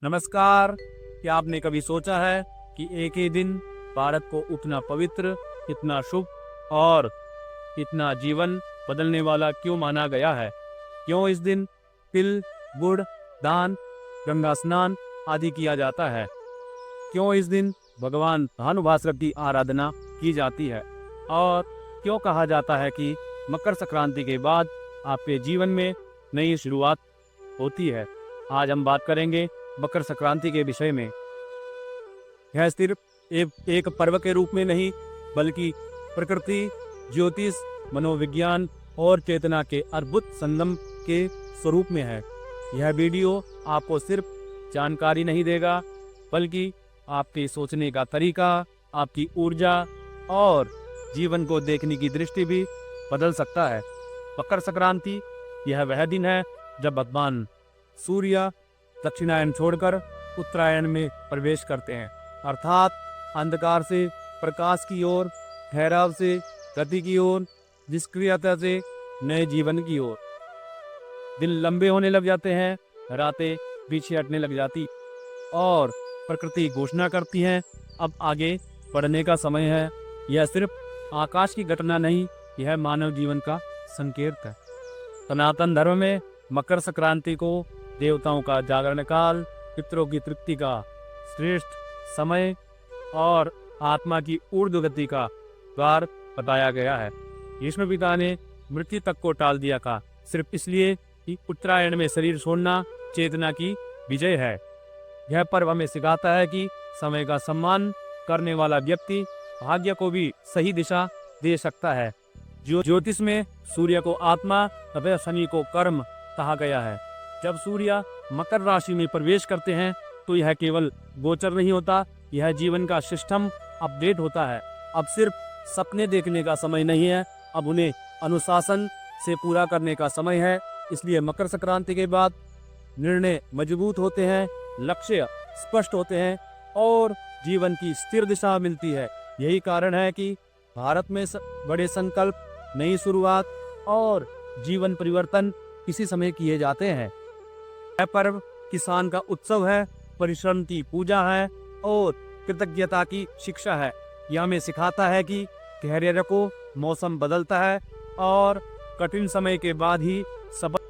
नमस्कार। क्या आपने कभी सोचा है कि एक ही दिन भारत को उतना पवित्र, इतना शुभ और इतना जीवन बदलने वाला क्यों माना गया है? क्यों इस दिन तिल, गुड़, दान, गंगा स्नान आदि किया जाता है? क्यों इस दिन भगवान भानुभास्कर की आराधना की जाती है? और क्यों कहा जाता है कि मकर संक्रांति के बाद आपके जीवन में नई शुरुआत होती है? आज हम बात करेंगे मकर संक्रांति के विषय में। यह सिर्फ एक पर्व के रूप में नहीं, बल्कि प्रकृति, ज्योतिष, मनोविज्ञान और चेतना के अद्भुत संगम के स्वरूप में है। यह वीडियो आपको सिर्फ जानकारी नहीं देगा, बल्कि आपके सोचने का तरीका, आपकी ऊर्जा और जीवन को देखने की दृष्टि भी बदल सकता है। मकर संक्रांति यह वह दिन है जब भगवान सूर्य दक्षिणायन छोड़कर उत्तरायण में प्रवेश करते हैं, अर्थात अंधकार से प्रकाश की ओर, ठहराव से गति की ओर, निष्क्रियता से नए जीवन की ओर। दिन लंबे होने लग जाते हैं, रातें पीछे हटने लग जाती और प्रकृति घोषणा करती है, अब आगे बढ़ने का समय है। यह सिर्फ आकाश की घटना नहीं, यह मानव जीवन का संकेत है। सनातन धर्म में मकर संक्रांति को देवताओं का जागरण काल, पितरों की तृप्ति का श्रेष्ठ समय और आत्मा की ऊर्ध्व गति का द्वार बताया गया है। भीष्म पिता ने मृत्यु तक को टाल दिया था, सिर्फ इसलिए कि उत्तरायण में शरीर छोड़ना चेतना की विजय है। यह पर्व हमें सिखाता है कि समय का सम्मान करने वाला व्यक्ति भाग्य को भी सही दिशा दे सकता है। ज्योतिष में सूर्य को आत्मा तथा शनि को कर्म कहा गया है। जब सूर्य मकर राशि में प्रवेश करते हैं तो यह केवल गोचर नहीं होता, यह जीवन का सिस्टम अपडेट होता है। अब सिर्फ सपने देखने का समय नहीं है, अब उन्हें अनुशासन से पूरा करने का समय है। इसलिए मकर संक्रांति के बाद निर्णय मजबूत होते हैं, लक्ष्य स्पष्ट होते हैं और जीवन की स्थिर दिशा मिलती है। यही कारण है कि भारत में बड़े संकल्प, नई शुरुआत और जीवन परिवर्तन इसी समय किए जाते हैं। यह पर्व किसान का उत्सव है, परिश्रम की पूजा है और कृतज्ञता की शिक्षा है। यह हमें सिखाता है कि धैर्य रखो, मौसम बदलता है और कठिन समय के बाद ही सफल।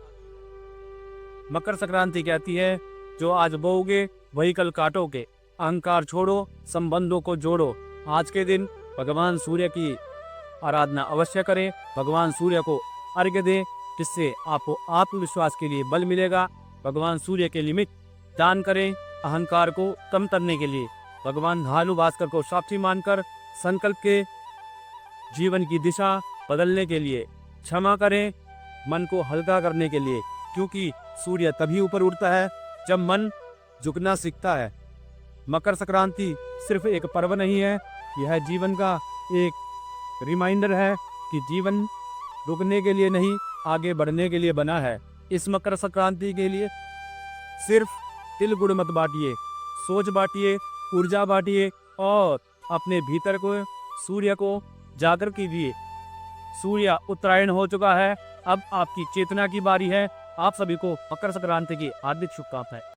मकर संक्रांति कहती है, जो आज बोओगे वही कल काटोगे। अहंकार छोड़ो, संबंधों को जोड़ो। आज के दिन भगवान सूर्य की आराधना अवश्य करें, भगवान सूर्य को अर्घ्य दें, जिससे आपको आत्मविश्वास के लिए बल मिलेगा। भगवान सूर्य के निमित्त दान करें, अहंकार को कम करने के लिए। भगवान भानुभास्कर को साक्षी मानकर संकल्प के जीवन की दिशा बदलने के लिए। क्षमा करें, मन को हल्का करने के लिए, क्योंकि सूर्य तभी ऊपर उठता है जब मन झुकना सीखता है। मकर संक्रांति सिर्फ एक पर्व नहीं है, यह जीवन का एक रिमाइंडर है कि जीवन रुकने के लिए नहीं, आगे बढ़ने के लिए बना है। इस मकर संक्रांति के लिए सिर्फ तिल गुड़ मत बांटिए, सोच बांटिए, ऊर्जा बांटिए और अपने भीतर को, सूर्य को जागर कीजिए। सूर्य उत्तरायण हो चुका है, अब आपकी चेतना की बारी है। आप सभी को मकर संक्रांति की हार्दिक शुभकामनाएं।